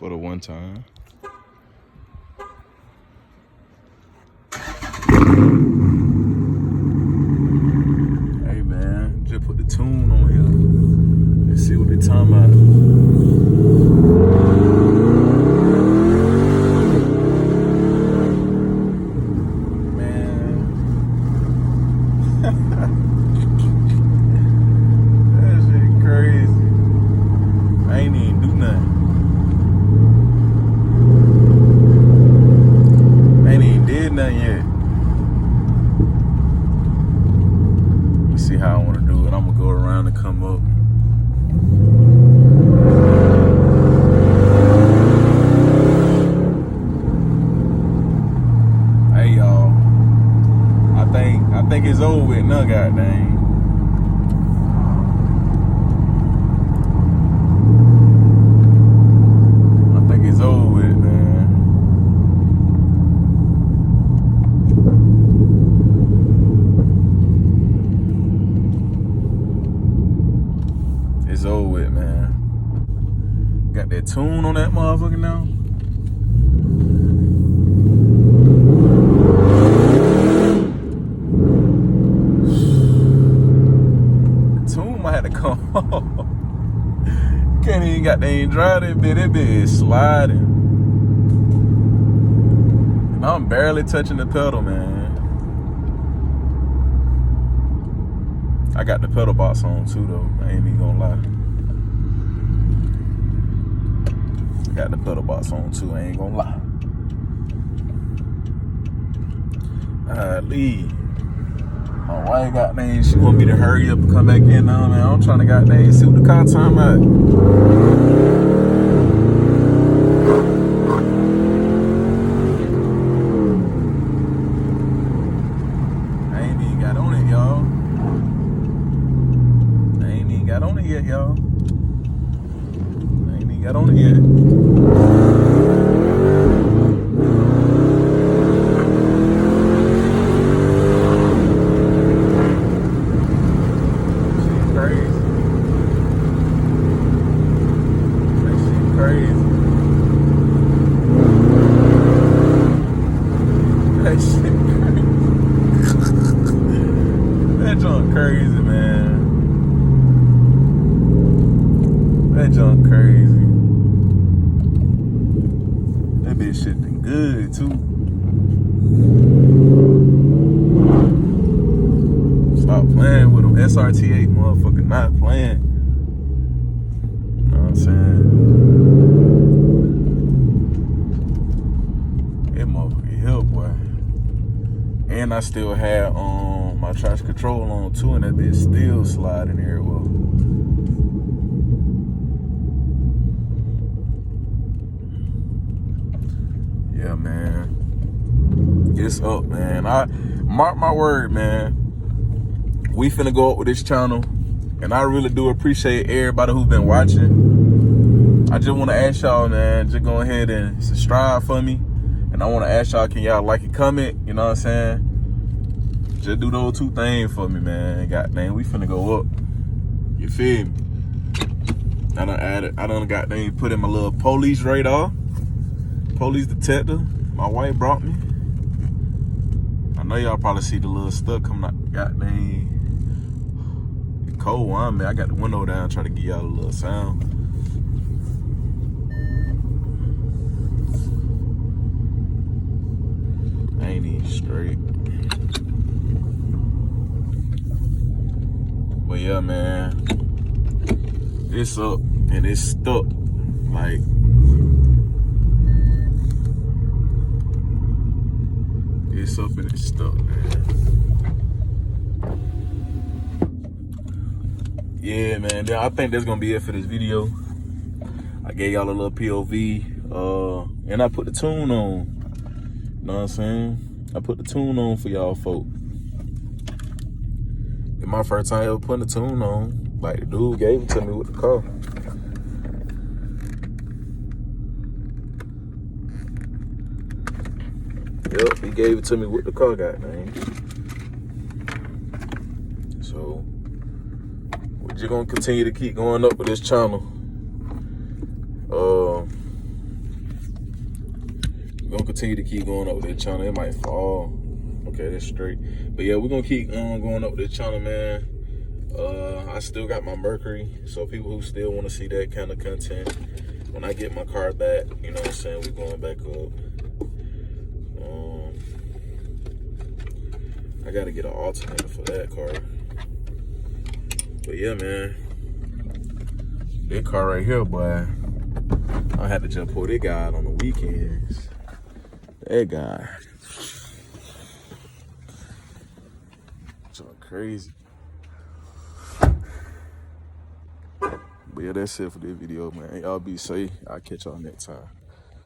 for the one time. Hey man, just put the tune on here. Let's see what they talking about. How I want to do it. I'm gonna go around and come up. Hey y'all, I think it's over with now, goddamn. I think it's over with, man. It's over with, man. Got that tune on that motherfucker now. The tune might have to come off. Can't even goddamn drive that bitch. That bitch is sliding. And I'm barely touching the pedal, man. I got the pedal box on too, though. I ain't even gonna lie. I got the pedal box on too. I ain't gonna lie. Leave. My wife got name. She want me to hurry up and come back in now, man. I'm trying to goddamn see what the car time at. I ain't even got on it, y'all. Got on it yet, y'all. I ain't even got on it yet. She's crazy. That shit crazy. That shit crazy. That junk crazy, man. That junk crazy. That bitch shifting good too. Stop playing with them. Srt8 motherfucker not playing. You know what I'm saying? That motherfucker help, boy. And I still had my traction control on too, and that bitch still sliding everywhere. Yeah, man. It's up, man. I mark my word, man. We finna go up with this channel, and I really do appreciate everybody who's been watching. I just want to ask y'all, man, just go ahead and subscribe for me. And I want to ask y'all, can y'all like and comment? You know what I'm saying? Just do those two things for me, man. Goddamn, we finna go up. You feel me? I done goddamn put in my little police radar. Police detector. My wife brought me. I know y'all probably see the little stuff coming out. Goddamn. It's cold one, man. I got the window down, try to give y'all a little sound. I ain't even straight. But yeah, man. It's up and it's stuck. Like, it's up and it's stuck, man. Yeah, man. I think that's gonna be it for this video. I gave y'all a little POV, and I put the tune on. You know what I'm saying? I put the tune on for y'all folk. It's my first time ever putting the tune on. Like, the dude gave it to me with the car. Yep, he gave it to me with the car, goddamn. So, we're just gonna continue to keep going up with this channel. continue to keep going up with this channel. It might fall. Okay, that's straight. But yeah, we're gonna keep going up with this channel, man. I still got my Mercury, so people who still want to see that kind of content, when I get my car back, you know what I'm saying, we're going back up. I gotta get an alternator for that car. But yeah, man, that car right here, boy, I had to just pull that guy out on the weekends. That guy, so crazy. But yeah, that's it for this video, man. Y'all be safe. I'll catch y'all next time.